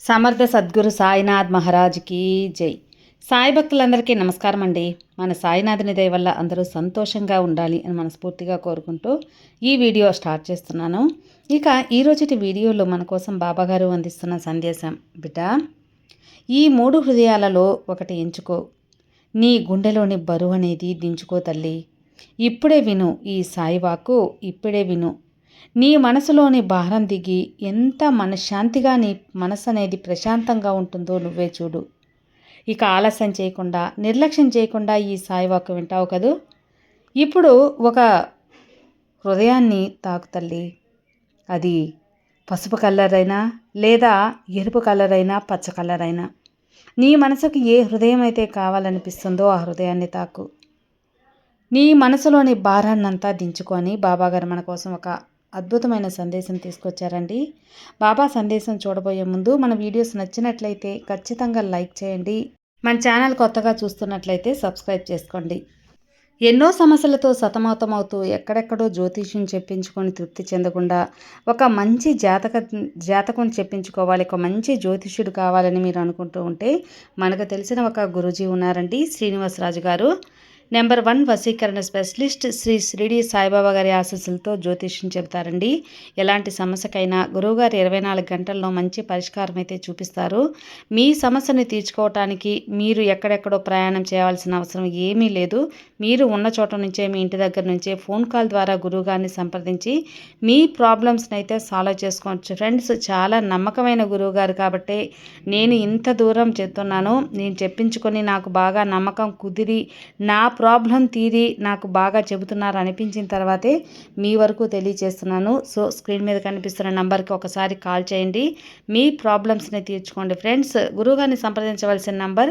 సమర్థ సద్గురు సాయినాథ్ మహారాజ్కి జై. సాయి భక్తులందరికీ నమస్కారం అండి. మన సాయినాథుని దయ వల్ల అందరూ సంతోషంగా ఉండాలి అని మనస్ఫూర్తిగా కోరుకుంటూ ఈ వీడియో స్టార్ట్ చేస్తున్నాను. ఇక ఈరోజుటి వీడియోలో మన కోసం బాబాగారు అందిస్తున్న సందేశం, బిడ్డ, ఈ 3 హృదయాలలో ఒకటి ఎంచుకో. నీ గుండెలోని బరువు అనేది దించుకో తల్లి. ఇప్పుడే విను ఈ సాయి వాక్కు, ఇప్పుడే విను. నీ మనసులోని భారం దిగి ఎంత మనశ్శాంతిగా నీ మనసు అనేది ప్రశాంతంగా ఉంటుందో నువ్వే చూడు. ఇక ఆలస్యం చేయకుండా, నిర్లక్ష్యం చేయకుండా ఈ సాయి వాక్కు వింటావు కదూ. ఇప్పుడు ఒక హృదయాన్ని తాకు తల్లి. అది పసుపు కలర్ అయినా, లేదా ఎరుపు కలర్ అయినా, పచ్చ కలర్ అయినా, నీ మనసుకు ఏ హృదయం అయితే కావాలనిపిస్తుందో ఆ హృదయాన్ని తాకు. నీ మనసులోని భారాన్నంతా దించుకొని బాబాగారు మన కోసం ఒక అద్భుతమైన సందేశం తీసుకొచ్చారండి. బాబా సందేశం చూడబోయే ముందు మన వీడియోస్ నచ్చినట్లయితే ఖచ్చితంగా లైక్ చేయండి. మన ఛానల్ కొత్తగా చూస్తున్నట్లయితే సబ్స్క్రైబ్ చేసుకోండి. ఎన్నో సమస్యలతో సతమతమవుతూ ఎక్కడెక్కడో జ్యోతిష్యం చెప్పించుకొని తృప్తి చెందకుండా ఒక మంచి జాతకం చెప్పించుకోవాలి, ఒక మంచి జ్యోతిష్యుడు కావాలని మీరు అనుకుంటూ ఉంటే మనకు తెలిసిన ఒక గురూజీ ఉన్నారండి, శ్రీనివాసరాజు గారు. నెంబర్ 1 వశీకరణ స్పెషలిస్ట్. శ్రీ షిరిడి సాయిబాబా గారి ఆశీస్సులతో జ్యోతిష్యం చెబుతారండి. ఎలాంటి సమస్యకైనా గురువుగారు 24 గంటల్లో మంచి పరిష్కారం అయితే చూపిస్తారు. మీ సమస్యని తీర్చుకోవటానికి మీరు ఎక్కడెక్కడో ప్రయాణం చేయాల్సిన అవసరం ఏమీ లేదు. మీరు ఉన్న చోట నుంచే, మీ ఇంటి దగ్గర నుంచే ఫోన్ కాల్ ద్వారా గురువుగారిని సంప్రదించి మీ ప్రాబ్లమ్స్ని అయితే సాల్వ్ చేసుకోవచ్చు. ఫ్రెండ్స్, చాలా నమ్మకమైన గురువుగారు కాబట్టి నేను ఇంత దూరం చెప్తున్నాను. నేను చెప్పించుకొని నాకు బాగా నమ్మకం కుదిరి నా ప్రాబ్లం తీరి నాకు బాగా చెబుతున్నారు అనిపించిన తర్వాతే మీ వరకు తెలియజేస్తున్నాను. సో స్క్రీన్ మీద కనిపిస్తున్న నంబర్కి ఒకసారి కాల్ చేయండి, మీ ప్రాబ్లమ్స్ని తీర్చుకోండి. ఫ్రెండ్స్, గురువుగారిని సంప్రదించవలసిన నంబర్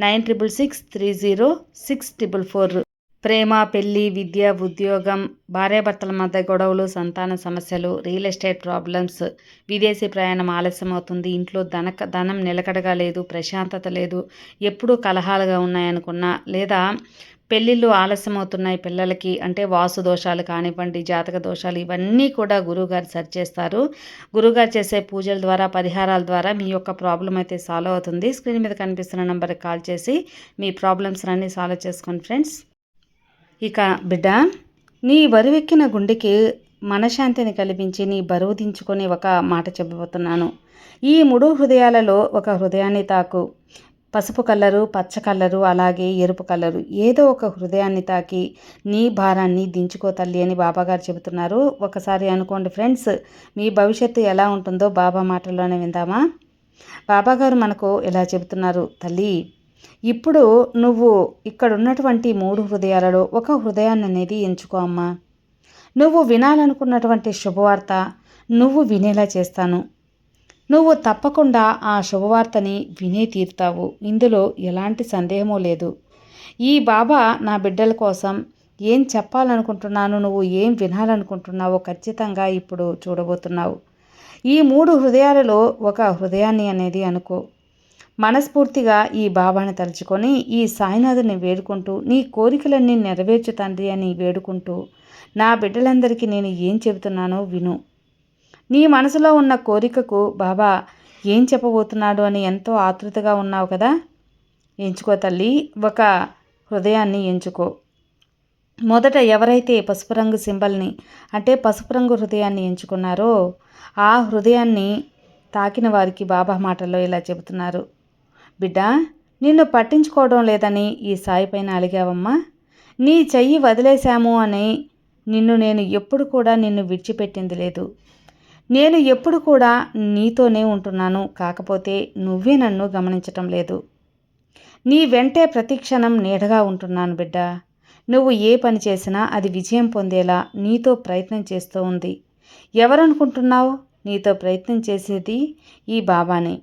9660604444. ప్రేమ, పెళ్లి, విద్య, ఉద్యోగం, భార్యాభర్తల మధ్య గొడవలు, సంతాన సమస్యలు, రియల్ ఎస్టేట్ ప్రాబ్లమ్స్, విదేశీ ప్రయాణం ఆలస్యం అవుతుంది, ఇంట్లో ధనం నిలకడగా లేదు, ప్రశాంతత లేదు, ఎప్పుడూ కలహాలుగా ఉన్నాయనుకున్నా, లేదా పెళ్ళిళ్ళు ఆలస్యం అవుతున్నాయి పిల్లలకి అంటే వాసు దోషాలు కానివ్వండి, జాతక దోషాలు, ఇవన్నీ కూడా గురువుగారు సరిచేస్తారు. గురువుగారు చేసే పూజల ద్వారా, పరిహారాల ద్వారా మీ యొక్క ప్రాబ్లం అయితే సాల్వ్ అవుతుంది. స్క్రీన్ మీద కనిపిస్తున్న నెంబర్కి కాల్ చేసి మీ ప్రాబ్లమ్స్ అన్నీ సాల్వ్ చేసుకోండి ఫ్రెండ్స్. ఇక బిడ్డ, నీ బరువెక్కిన గుండెకి మనశ్శాంతిని కల్పించి నీ బరువు దించుకొని ఒక మాట చెప్పబోతున్నాను. ఈ 3 హృదయాలలో ఒక హృదయాన్ని తాకు. పసుపు కలరు, పచ్చ కలరు, అలాగే ఎరుపు కలరు, ఏదో ఒక హృదయాన్ని తాకి నీ భారాన్ని దించుకో తల్లి అని బాబాగారు చెబుతున్నారు. ఒకసారి అనుకోండి ఫ్రెండ్స్, మీ భవిష్యత్తు ఎలా ఉంటుందో బాబా మాటల్లోనే విందామా. బాబాగారు మనకు ఎలా చెబుతున్నారు, తల్లి, ఇప్పుడు నువ్వు ఇక్కడ ఉన్నటువంటి 3 హృదయాలలో ఒక హృదయాన్ని అనేది ఎంచుకో అమ్మా. నువ్వు వినాలనుకున్నటువంటి శుభవార్త నువ్వు వినేలా చేస్తాను. నువ్వు తప్పకుండా ఆ శుభవార్తని వినే తీరుతావు. ఇందులో ఎలాంటి సందేహమూ లేదు. ఈ బాబా నా బిడ్డల కోసం ఏం చెప్పాలనుకుంటున్నాను, నువ్వు ఏం వినాలనుకుంటున్నావో ఖచ్చితంగా ఇప్పుడు చూడబోతున్నావు. ఈ 3 హృదయాలలో ఒక హృదయాన్ని అనేది అనుకో. మనస్ఫూర్తిగా ఈ బాబాని తలుచుకొని ఈ సాయినాథుని వేడుకుంటూ నీ కోరికలన్నీ నెరవేర్చు తండ్రి అని వేడుకుంటూ, నా బిడ్డలందరికీ నేను ఏం చెబుతున్నానో విను. నీ మనసులో ఉన్న కోరికకు బాబా ఏం చెప్పబోతున్నాడు అని ఎంతో ఆతృతగా ఉన్నావు కదా. ఎంచుకో తల్లి, ఒక హృదయాన్ని ఎంచుకో. మొదట ఎవరైతే పసుపు రంగు సింబల్ని అంటే పసుపు రంగు హృదయాన్ని ఎంచుకున్నారో ఆ హృదయాన్ని తాకిన వారికి బాబా మాటల్లో ఇలా చెబుతున్నారు, బిడ్డ, నిన్ను పట్టించుకోవడం లేదని ఈ సాయి పైన అలిగావమ్మా. నీ చెయ్యి వదిలేశాము అని నేను ఎప్పుడు కూడా నిన్ను విడిచిపెట్టింది లేదు. నేను ఎప్పుడు కూడా నీతోనే ఉంటున్నాను. కాకపోతే నువ్వే నన్ను గమనించటం లేదు. నీ వెంటే ప్రతి క్షణం నీడగా ఉంటున్నాను బిడ్డ. నువ్వు ఏ పని చేసినా అది విజయం పొందేలా నీతో ప్రయత్నం చేస్తూ ఉంది. ఎవరనుకుంటున్నావు? నీతో ప్రయత్నం చేసేది ఈ బాబానే.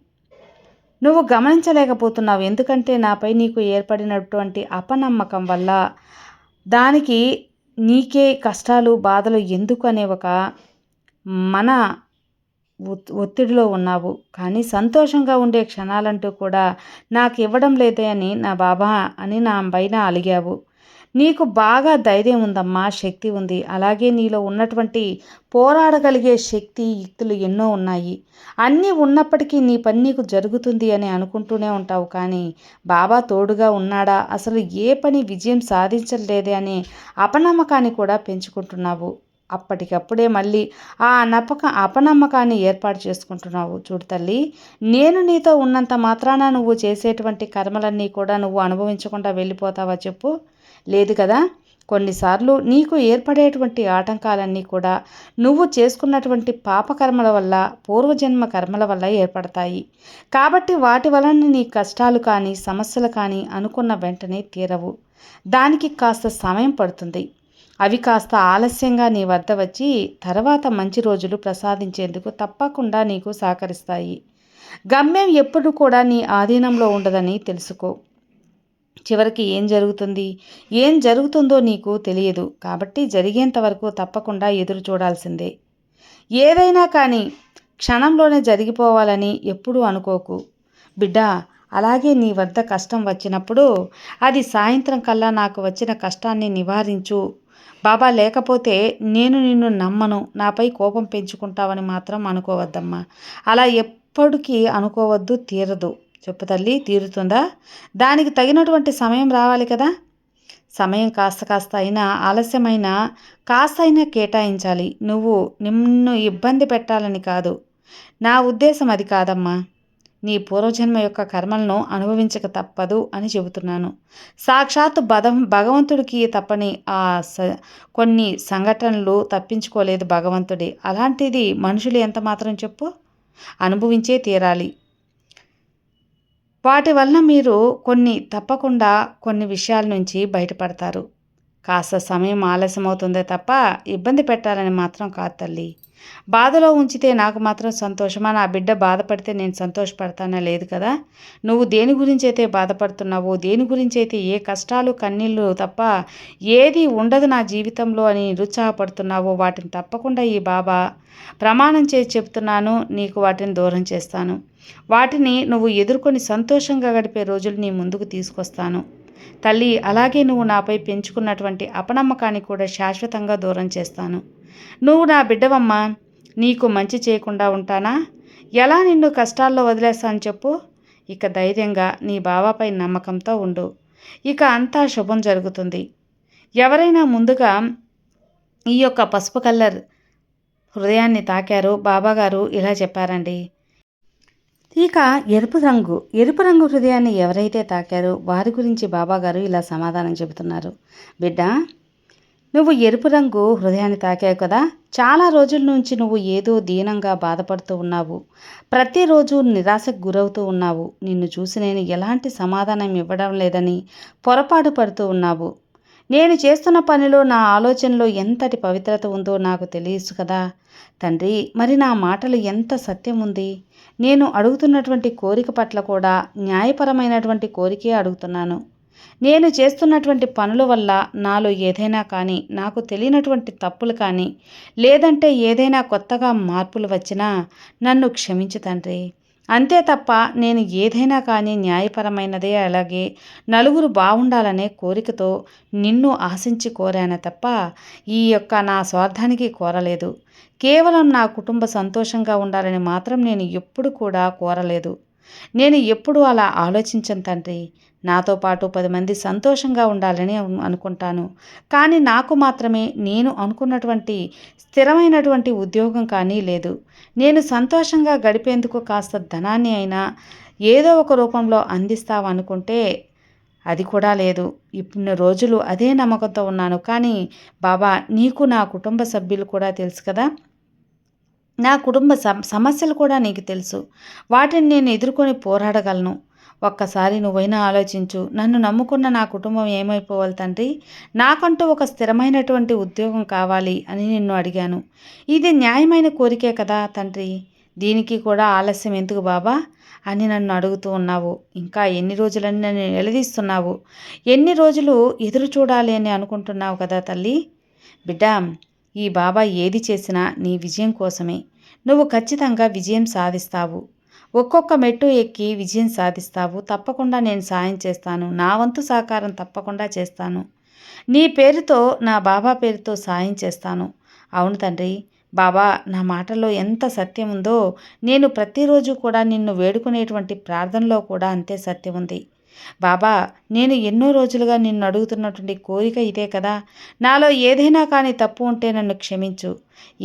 నువ్వు గమనించలేకపోతున్నావు. ఎందుకంటే నాపై నీకు ఏర్పడినటువంటి అపనమ్మకం వల్ల దానికి నీకే కష్టాలు, బాధలు ఎందుకు అనే ఒక మన ఒత్తిడిలో ఉన్నావు. కానీ సంతోషంగా ఉండే క్షణాలంటూ కూడా నాకు ఇవ్వడం లేదే అని నా బాబా అని నా పైన అలిగావు. నీకు బాగా ధైర్యం ఉందమ్మా, శక్తి ఉంది. అలాగే నీలో ఉన్నటువంటి పోరాడగలిగే శక్తి, యుక్తులు ఎన్నో ఉన్నాయి. అన్నీ ఉన్నప్పటికీ నీ పని నీకు జరుగుతుంది అని అనుకుంటూనే ఉంటావు. కానీ బాబా తోడుగా ఉన్నాడా, అసలు ఏ పని విజయం సాధించలేదే అనే అపనమ్మకాన్ని కూడా పెంచుకుంటున్నావు. అప్పటికప్పుడే మళ్ళీ ఆ అపనమ్మకాన్ని ఏర్పాటు చేసుకుంటున్నావు. చూడు తల్లి, నేను నీతో ఉన్నంత మాత్రాన నువ్వు చేసేటువంటి కర్మలన్నీ కూడా నువ్వు అనుభవించకుండా వెళ్ళిపోతావా చెప్పు? లేదు కదా. కొన్నిసార్లు నీకు ఏర్పడేటువంటి ఆటంకాలన్నీ కూడా నువ్వు చేసుకున్నటువంటి పాపకర్మల వల్ల, పూర్వజన్మ కర్మల వల్ల ఏర్పడతాయి. కాబట్టి వాటి వలన నీ కష్టాలు కానీ, సమస్యలు కానీ అనుకున్న వెంటనే తీరవు. దానికి కాస్త సమయం పడుతుంది. అవి కాస్త ఆలస్యంగా నీ వద్ద వచ్చి తర్వాత మంచి రోజులు ప్రసాదించేందుకు తప్పకుండా నీకు సహకరిస్తాయి. గమ్యం ఎప్పుడు కూడా నీ ఆధీనంలో ఉండదని తెలుసుకో. చివరికి ఏం జరుగుతుందో నీకు తెలియదు. కాబట్టి జరిగేంత వరకు తప్పకుండా ఎదురు చూడాల్సిందే. ఏదైనా కానీ క్షణంలోనే జరిగిపోవాలని ఎప్పుడూ అనుకోకు బిడ్డా. అలాగే నీ వద్ద కష్టం వచ్చినప్పుడు అది సాయంత్రం కల్లా నాకు వచ్చిన కష్టాన్ని నివారించు బాబా, లేకపోతే నేను నిన్ను నమ్మను, నాపై కోపం పెంచుకుంటావని మాత్రం అనుకోవద్దమ్మా. అలా ఎప్పటికీ అనుకోవద్దు. తీరదు. చెప్పు తల్లి, తీరుతుందా? దానికి తగినటువంటి సమయం రావాలి కదా. సమయం కాస్త అయినా ఆలస్యమైనా కాస్త అయినా కేటాయించాలి. నిన్ను ఇబ్బంది పెట్టాలని కాదు. నా ఉద్దేశం అది కాదమ్మా. నీ పూర్వజన్మ యొక్క కర్మలను అనుభవించక తప్పదు అని చెబుతున్నాను. సాక్షాత్తు భగవంతుడికి తప్పని కొన్ని సంఘటనలు తప్పించుకోలేదు భగవంతుడి. అలాంటిది మనుషులు ఎంత మాత్రం చెప్పు, అనుభవించే తీరాలి. వాటి వలన మీరు తప్పకుండా కొన్ని విషయాల నుంచి బయటపడతారు. కాస్త సమయం ఆలస్యమవుతుందే తప్ప ఇబ్బంది పెట్టాలని మాత్రం కాదు తల్లి. బాధలో ఉంచితే నాకు మాత్రం సంతోషమా? నా బిడ్డ బాధపడితే నేను సంతోషపడతానా? లేదు కదా. నువ్వు దేని గురించి అయితే బాధపడుతున్నావో, దేని గురించి అయితే ఏ కష్టాలు కన్నీళ్ళు తప్ప ఏది ఉండదు నా జీవితంలో అని నిరుత్సాహపడుతున్నావో వాటిని తప్పకుండా ఈ బాబా ప్రమాణం చేసి చెప్తున్నాను, నీకు వాటిని దూరం చేస్తాను. వాటిని నువ్వు ఎదుర్కొని సంతోషంగా గడిపే రోజులు నీ ముందుకు తీసుకొస్తాను తల్లి. అలాగే నువ్వు నాపై పెంచుకున్నటువంటి అపనమ్మకాన్ని కూడా శాశ్వతంగా దూరం చేస్తాను. నువ్వు నా బిడ్డవమ్మా, నీకు మంచి చేయకుండా ఉంటానా? ఎలా నిన్ను కష్టాల్లో వదిలేస్తాను చెప్పు? ఇక ధైర్యంగా నీ బాబాపై నమ్మకంతో ఉండు. ఇక అంతా శుభం జరుగుతుంది. ఎవరైనా ముందుగా ఈ యొక్క పసుపు కలర్ హృదయాన్ని తాకారో బాబాగారు ఇలా చెప్పారండి. ఇక ఎరుపు రంగు హృదయాన్ని ఎవరైతే తాకారో వారి గురించి బాబాగారు ఇలా సమాధానం చెబుతున్నారు. బిడ్డ, నువ్వు ఎరుపు రంగు హృదయాన్ని తాకావు కదా. చాలా రోజుల నుంచి నువ్వు ఏదో దీనంగా బాధపడుతూ ఉన్నావు. ప్రతిరోజు నిరాశకు గురవుతూ ఉన్నావు. నిన్ను చూసి నేను ఎలాంటి సమాధానం ఇవ్వడం లేదని పొరపాటు పడుతూ ఉన్నావు. నేను చేస్తున్న పనిలో, నా ఆలోచనలో ఎంతటి పవిత్రత ఉందో నాకు తెలియదు కదా తండ్రి. మరి నా మాటలు ఎంత సత్యం ఉంది? నేను అడుగుతున్నటువంటి కోరిక పట్ల కూడా న్యాయపరమైనటువంటి కోరికే అడుగుతున్నాను. నేను చేస్తున్నటువంటి పనుల వల్ల నాలో ఏదైనా కానీ, నాకు తెలియనటువంటి తప్పులు కానీ, లేదంటే ఏదైనా కొత్తగా మార్పులు వచ్చినా నన్ను క్షమించు తండ్రి. అంతే తప్ప నేను ఏదైనా కానీ న్యాయపరమైనదే, అలాగే నలుగురు బాగుండాలనే కోరికతో నిన్ను ఆశించి కోరాను తప్ప ఈ యొక్క నా స్వార్థానికి కోరలేదు. కేవలం నా కుటుంబ సంతోషంగా ఉండాలని మాత్రం నేను ఎప్పుడు కూడా కోరలేదు. నేను ఎప్పుడు అలా ఆలోచించను తండ్రి. నాతో పాటు 10 మంది సంతోషంగా ఉండాలని అనుకుంటాను. కానీ నాకు మాత్రమే నేను అనుకున్నటువంటి స్థిరమైనటువంటి ఉద్యోగం కానీ లేదు. నేను సంతోషంగా గడిపేందుకు కాస్త ధనాన్ని అయినా ఏదో ఒక రూపంలో అందిస్తావనుకుంటే అది కూడా లేదు. ఇన్ని రోజులు అదే నమ్మకంతో ఉన్నాను. కానీ బాబా, నీకు నా కుటుంబ సభ్యులు కూడా తెలుసు కదా. నా కుటుంబ సమస్యలు కూడా నీకు తెలుసు. వాటిని నేను ఎదుర్కొని పోరాడగలను. ఒక్కసారి నువ్వైనా ఆలోచించు. నన్ను నమ్ముకున్న నా కుటుంబం ఏమైపోవాలి తండ్రి? నాకంటూ ఒక స్థిరమైనటువంటి ఉద్యోగం కావాలి అని నిన్ను అడిగాను. ఇది న్యాయమైన కోరికే కదా తండ్రి. దీనికి కూడా ఆలస్యం ఎందుకు బాబా అని నన్ను అడుగుతూ ఉన్నావు. ఇంకా ఎన్ని రోజులని నన్ను నిలదీస్తున్నావు? ఎన్ని రోజులు ఎదురు చూడాలి అని అనుకుంటున్నావు కదా తల్లి. బిడ్డా, ఈ బాబా ఏది చేసినా నీ విజయం కోసమే. నువ్వు ఖచ్చితంగా విజయం సాధిస్తావు. ఒక్కొక్క మెట్టు ఎక్కి విజయం సాధిస్తావు. తప్పకుండా నేను సాయం చేస్తాను. నా వంతు సహకారం తప్పకుండా చేస్తాను. నీ పేరుతో, నా బాబా పేరుతో సాయం చేస్తాను. అవును తండ్రి. బాబా, నా మాటల్లో ఎంత సత్యం ఉందో, నేను ప్రతిరోజు కూడా నిన్ను వేడుకునేటువంటి ప్రార్థనలో కూడా అంతే సత్యం ఉంది. బాబా, నేను ఎన్నో రోజులుగా నిన్ను అడుగుతున్నటువంటి కోరిక ఇదే కదా. నాలో ఏదైనా కానీ తప్పు ఉంటే నన్ను క్షమించు.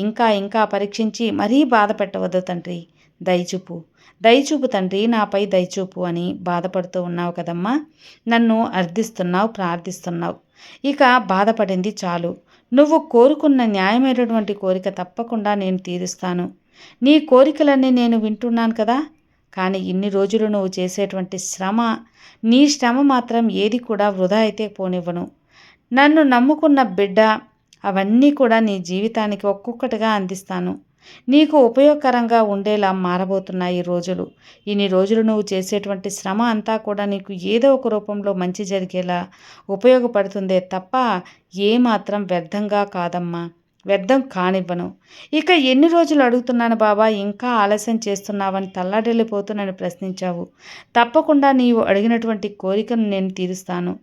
ఇంకా ఇంకా పరీక్షించి మరీ బాధ పెట్టవద్దు తండ్రి. దయచూపు, దయచూపు తండ్రి, నాపై దయచూపు అని బాధపడుతూ ఉన్నావు కదమ్మా. నన్ను అర్థిస్తున్నావు, ప్రార్థిస్తున్నావు. ఇక బాధపడింది చాలు. నువ్వు కోరుకున్న న్యాయమైనటువంటి కోరిక తప్పకుండా నేను తీరుస్తాను. నీ కోరికలన్నీ నేను వింటున్నాను కదా. కానీ ఇన్ని రోజులు నువ్వు చేసేటువంటి శ్రమ, నీ శ్రమ మాత్రం ఏది కూడా వృధా అయితే పోనివ్వను. నన్ను నమ్ముకున్న బిడ్డ, అవన్నీ కూడా నీ జీవితానికి ఒక్కొక్కటిగా అందిస్తాను. నీకు ఉపయోగకరంగా ఉండేలా మారబోతున్నాయి ఈ రోజులు. ఇన్ని రోజులు నువ్వు చేసేటువంటి శ్రమ అంతా కూడా నీకు ఏదో ఒక రూపంలో మంచి జరిగేలా ఉపయోగపడుతుందే తప్ప ఏమాత్రం వ్యర్థంగా కాదమ్మా. వ్యర్థం కానివ్వను. ఇక ఎన్ని రోజులు అడుగుతున్నాను బాబా, ఇంకా ఆలస్యం చేస్తున్నావని తల్లాడెళ్ళిపోతూ నన్ను ప్రశ్నించావు. తప్పకుండా నీవు అడిగినటువంటి కోరికను నేను తీరుస్తాను.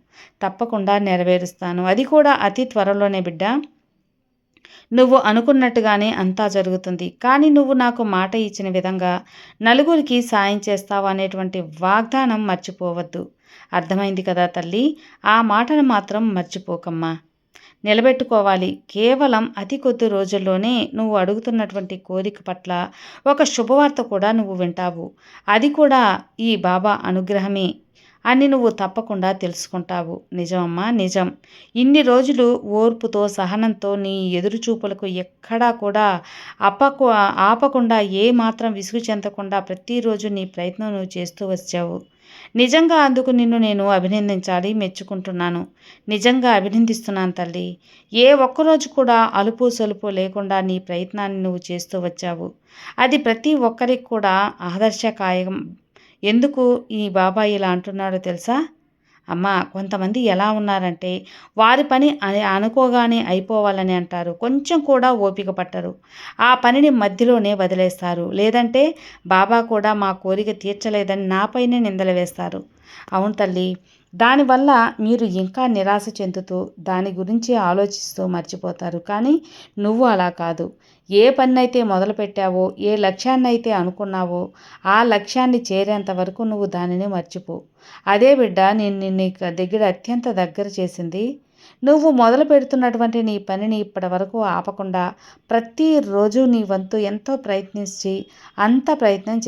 తప్పకుండా నెరవేరుస్తాను. అది కూడా అతి త్వరలోనే బిడ్డ. నువ్వు అనుకున్నట్టుగానే అంతా జరుగుతుంది. కానీ నువ్వు నాకు మాట ఇచ్చిన విధంగా నలుగురికి సాయం చేస్తావు అనేటువంటి వాగ్దానం మర్చిపోవద్దు. అర్థమైంది కదా తల్లి. ఆ మాటను మాత్రం మర్చిపోకమ్మా. నిలబెట్టుకోవాలి. కేవలం అతి కొద్ది రోజుల్లోనే నువ్వు అడుగుతున్నటువంటి కోరిక పట్ల ఒక శుభవార్త కూడా నువ్వు వింటావు. అది కూడా ఈ బాబా అనుగ్రహమే అని నువ్వు తప్పకుండా తెలుసుకుంటావు. నిజమమ్మా, నిజం. ఇన్ని రోజులు ఓర్పుతో, సహనంతో నీ ఎదురుచూపులకు ఎక్కడా కూడా ఆపకుండా, ఏ మాత్రం విసుగు చెందకుండా ప్రతిరోజు నీ ప్రయత్నం నువ్వు చేస్తూ వచ్చావు. నిజంగా అందుకు నిన్ను నేను అభినందించాలి, మెచ్చుకుంటున్నాను. నిజంగా అభినందిస్తున్నాను తల్లి. ఏ ఒక్కరోజు కూడా అలుపు సొలుపు లేకుండా నీ ప్రయత్నాన్ని నువ్వు చేస్తూ వచ్చావు. అది ప్రతి ఒక్కరికి కూడా ఆదర్శకాయం. ఎందుకు ఈ బాబా ఇలా అంటున్నాడో తెలుసా అమ్మా? కొంతమంది ఎలా ఉన్నారంటే వారి పని అనుకోగానే అయిపోవాలని అంటారు. కొంచెం కూడా ఓపిక పట్టరు. ఆ పనిని మధ్యలోనే వదిలేస్తారు. లేదంటే బాబా కూడా మా కోరిక తీర్చలేదని నాపైనే నిందలు వేస్తారు. అవును తల్లి. దానివల్ల మీరు ఇంకా నిరాశ చెందుతూ దాని గురించి ఆలోచిస్తూ మర్చిపోతారు. కానీ నువ్వు అలా కాదు. ఏ పన్నైతే మొదలుపెట్టావో, ఏ లక్ష్యాన్నైతే అనుకున్నావో ఆ లక్ష్యాన్ని చేరేంత వరకు నువ్వు దానిని మర్చిపో. అదే బిడ్డ నిన్ను నీ దగ్గర అత్యంత దగ్గర చేసింది. నువ్వు మొదలు పెడుతున్నటువంటి నీ పనిని ఇప్పటి వరకు ఆపకుండా ప్రతిరోజు నీ వంతు ఎంతో ప్రయత్నించి అంత ప్రయత్నం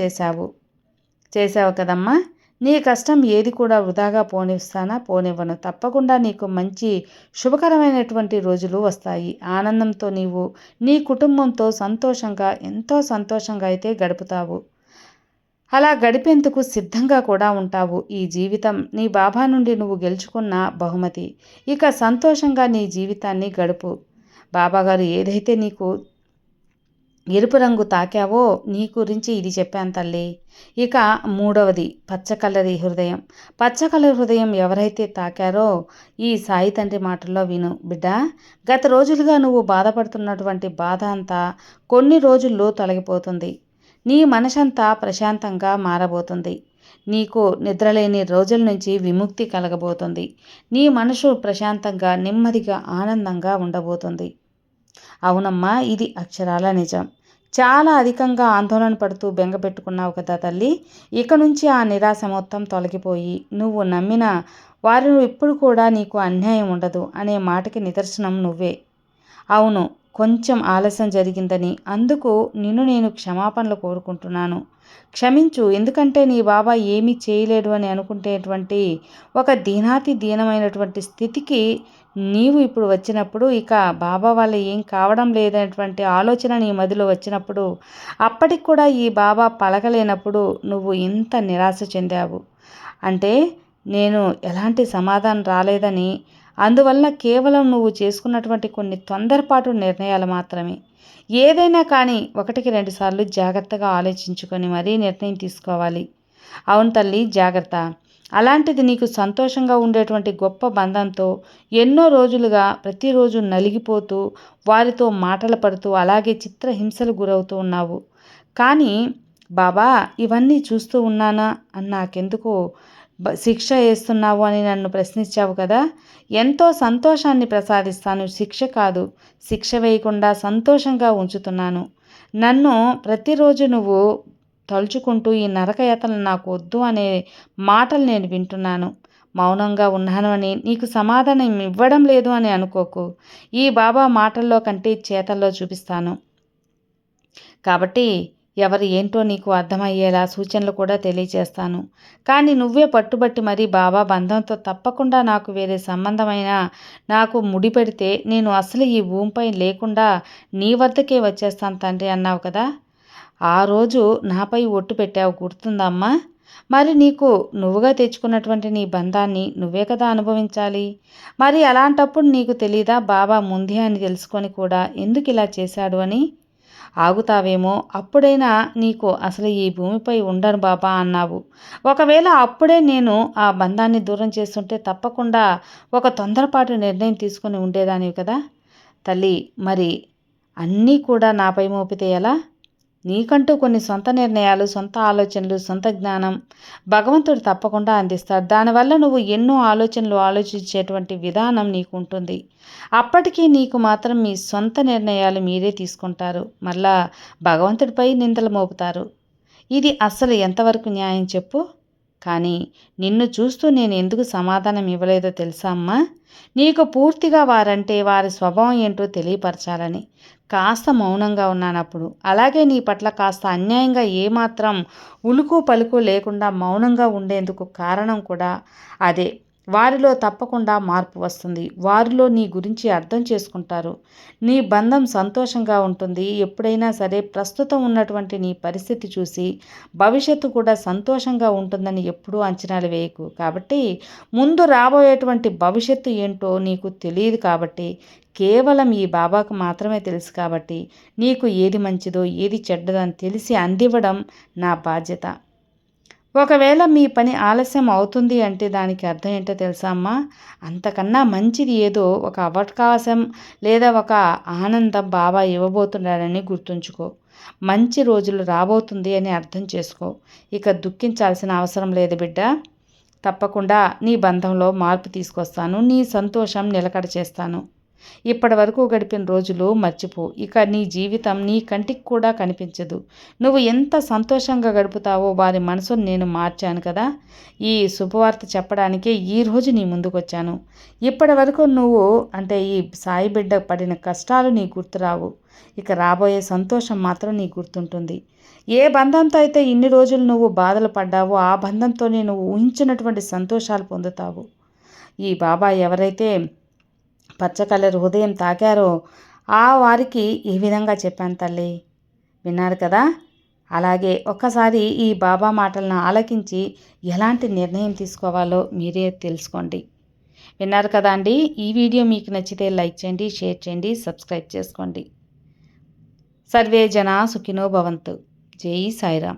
చేశావు కదమ్మా. నీ కష్టం ఏది కూడా వృధాగా పోనివ్వను. తప్పకుండా నీకు మంచి శుభకరమైనటువంటి రోజులు వస్తాయి. ఆనందంతో నీవు నీ కుటుంబంతో సంతోషంగా, ఎంతో సంతోషంగా అయితే గడుపుతావు. అలా గడిపేందుకు సిద్ధంగా కూడా ఉంటావు. ఈ జీవితం నీ బాబా నుండి నువ్వు గెలుచుకున్న బహుమతి. ఇక సంతోషంగా నీ జీవితాన్ని గడుపు. బాబాగారు ఏదైతే నీకు ఎరుపు రంగు తాకావో నీ గురించి ఇది చెప్పాను తల్లి. ఇక మూడవది పచ్చకలరి హృదయం. పచ్చకలరి హృదయం ఎవరైతే తాకారో ఈ సాయి తండ్రి మాటల్లో విను బిడ్డ. గత రోజులుగా నువ్వు బాధపడుతున్నటువంటి బాధ అంతా కొన్ని రోజుల్లో తొలగిపోతుంది. నీ మనసంతా ప్రశాంతంగా మారబోతుంది. నీకు నిద్రలేని రోజుల నుంచి విముక్తి కలగబోతుంది. నీ మనసు ప్రశాంతంగా, నెమ్మదిగా, ఆనందంగా ఉండబోతుంది. అవునమ్మా, ఇది అక్షరాల నిజం. చాలా అధికంగా ఆందోళన పడుతూ బెంగ పెట్టుకున్నావు కదా తల్లి. ఇక నుంచి ఆ నిరాశ మొత్తం తొలగిపోయి నువ్వు నమ్మిన వారు ఇప్పుడు కూడా నీకు అన్యాయం ఉండదు అనే మాటకి నిదర్శనం నువ్వే. అవును, కొంచెం ఆలస్యం జరిగిందని అందుకు నిన్ను నేను క్షమాపణలు కోరుకుంటున్నాను. క్షమించు. ఎందుకంటే నీ బాబా ఏమీ చేయలేడు అని అనుకునేటువంటి ఒక దీనమైనటువంటి స్థితికి నీవు ఇప్పుడు వచ్చినప్పుడు, ఇక బాబా వల్ల ఏం కావడం లేదనేటువంటి ఆలోచన నీ మదిలో వచ్చినప్పుడు, అప్పటికి కూడా ఈ బాబా పలకలేనప్పుడు నువ్వు ఇంత నిరాశ చెందావు. అంటే నేను ఎలాంటి సమాధానం రాలేదని, అందువల్ల కేవలం నువ్వు చేసుకున్నటువంటి కొన్ని తొందరపాటు నిర్ణయాలు మాత్రమే. ఏదైనా కానీ 1-2 సార్లు జాగ్రత్తగా ఆలోచించుకొని మరీ నిర్ణయం తీసుకోవాలి. అవును తల్లి, జాగ్రత్త. అలాంటిది నీకు సంతోషంగా ఉండేటువంటి గొప్ప బంధంతో ఎన్నో రోజులుగా ప్రతిరోజు నలిగిపోతూ, వారితో మాటలు పడుతూ, అలాగే చిత్రహింసలు గురవుతూ ఉన్నావు. కానీ బాబా ఇవన్నీ చూస్తూ ఉన్నానా అని నాకెందుకో శిక్ష వేస్తున్నావు అని నన్ను ప్రశ్నించావు కదా, ఎంతో సంతోషాన్ని ప్రసాదిస్తాను. శిక్ష కాదు, శిక్ష వేయకుండా సంతోషంగా ఉంచుతున్నాను. నన్ను ప్రతిరోజు నువ్వు తలుచుకుంటూ ఈ నరకయాతన నాకు వద్దు అనే మాటలు నేను వింటున్నాను. మౌనంగా ఉన్నాను అని నీకు సమాధానం ఇవ్వడం లేదు అని అనుకోకు. ఈ బాబా మాటల్లో కంటే చేతల్లో చూపిస్తాను. కాబట్టి ఎవరు ఏంటో నీకు అర్థమయ్యేలా సూచనలు కూడా తెలియచేస్తాను. కానీ నువ్వే పట్టుబట్టి మరీ బాబా బంధంతో తప్పకుండా నాకు వేరే సంబంధమైనా నాకు ముడిపెడితే నేను అసలు ఈ భూమిపై లేకుండా నీ వద్దకే వచ్చేస్తాను తండ్రి అన్నావు కదా. ఆ రోజు నాపై ఒట్టు పెట్టావు, గుర్తుందమ్మా? మరి నీకు నువ్వుగా తెచ్చుకున్నటువంటి నీ బంధాన్ని నువ్వే కదా అనుభవించాలి. మరి అలాంటప్పుడు నీకు తెలీదా బాబా ముందే అని తెలుసుకొని కూడా ఎందుకు ఇలా చేశాడు అని? ఆగుతావేమో, అప్పుడైనా నీకు అసలు ఈ భూమిపై ఉండను బాబా అన్నావు. ఒకవేళ అప్పుడే నేను ఆ బంధాన్ని దూరం చేస్తుంటే తప్పకుండా ఒక తొందరపాటు నిర్ణయం తీసుకుని ఉండేదానివి కదా తల్లి. మరి అన్నీ కూడా నాపై మోపితే ఎలా? నీకంటూ కొన్ని సొంత నిర్ణయాలు, సొంత ఆలోచనలు, సొంత జ్ఞానం భగవంతుడు తప్పకుండా అందిస్తాడు. దానివల్ల నువ్వు ఎన్నో ఆలోచనలు ఆలోచించేటువంటి విధానం నీకు ఉంటుంది. అప్పటికీ నీకు మాత్రం మీ సొంత నిర్ణయాలు మీరే తీసుకుంటారు. మళ్ళా భగవంతుడిపై నిందలు మోపుతారు. ఇది అస్సలు ఎంతవరకు న్యాయం చెప్పు? కానీ నిన్ను చూస్తూ నేను ఎందుకు సమాధానం ఇవ్వలేదో తెలుసా అమ్మా? నీకు పూర్తిగా వారంటే వారి స్వభావం ఏంటో తెలియపరచాలని కాస్త మౌనంగా ఉన్నానప్పుడు. అలాగే నీ పట్ల కాస్త అన్యాయంగా ఏమాత్రం ఉలుకు పలుకు లేకుండా మౌనంగా ఉండేందుకు కారణం కూడా అదే. వారిలో తప్పకుండా మార్పు వస్తుంది. వారిలో నీ గురించి అర్థం చేసుకుంటారు. నీ బంధం సంతోషంగా ఉంటుంది. ఎప్పుడైనా సరే ప్రస్తుతం ఉన్నటువంటి నీ పరిస్థితి చూసి భవిష్యత్తు కూడా సంతోషంగా ఉంటుందని ఎప్పుడూ అంచనాలు వేయకు. కాబట్టి ముందు రాబోయేటువంటి భవిష్యత్తు ఏంటో నీకు తెలియదు. కాబట్టి కేవలం ఈ బాబాకు మాత్రమే తెలుసు. కాబట్టి నీకు ఏది మంచిదో ఏది చెడ్డదో అని తెలిసి అందివ్వడం నా బాధ్యత. ఒకవేళ మీ పని ఆలస్యం అవుతుంది అంటే దానికి అర్థం ఏంటో తెలుసా అమ్మా? అంతకన్నా మంచిది ఏదో ఒక అవకాశం లేదా ఒక ఆనందం బాబా ఇవ్వబోతున్నాడని గుర్తుంచుకో. మంచి రోజులు రాబోతుంది అని అర్థం చేసుకో. ఇక దుఃఖించాల్సిన అవసరం లేదు బిడ్డ. తప్పకుండా నీ బంధంలో మార్పు తీసుకొస్తాను. నీ సంతోషం నిలకడ చేస్తాను. ఇప్పటి వరకు గడిపిన రోజులు మర్చిపో. ఇక నీ జీవితం నీ కంటికి కూడా కనిపించదు. నువ్వు ఎంత సంతోషంగా గడుపుతావో వారి మనసును నేను మార్చాను కదా. ఈ శుభవార్త చెప్పడానికే ఈరోజు నీ ముందుకు వచ్చాను. ఇప్పటి వరకు నువ్వు అంటే ఈ సాయి బిడ్డ పడిన కష్టాలు నీ గుర్తురావు. ఇక రాబోయే సంతోషం మాత్రం నీ గుర్తుంటుంది. ఏ బంధంతో అయితే ఇన్ని రోజులు నువ్వు బాధలు పడ్డావో ఆ బంధంతోనే నువ్వు ఊహించినటువంటి సంతోషాలు పొందుతావు. ఈ బాబా ఎవరైతే పచ్చ కలర్ హృదయం తాకారో ఆ వారికి ఈ విధంగా చెప్పాను తల్లి. విన్నారు కదా. అలాగే ఒక్కసారి ఈ బాబా మాటలను ఆలకించి ఎలాంటి నిర్ణయం తీసుకోవాలో మీరే తెలుసుకోండి. విన్నారు కదా అండి. ఈ వీడియో మీకు నచ్చితే లైక్ చేయండి, షేర్ చేయండి, సబ్స్క్రైబ్ చేసుకోండి. సర్వే జనా సుఖినో భవంతు. జై సాయిరామ్.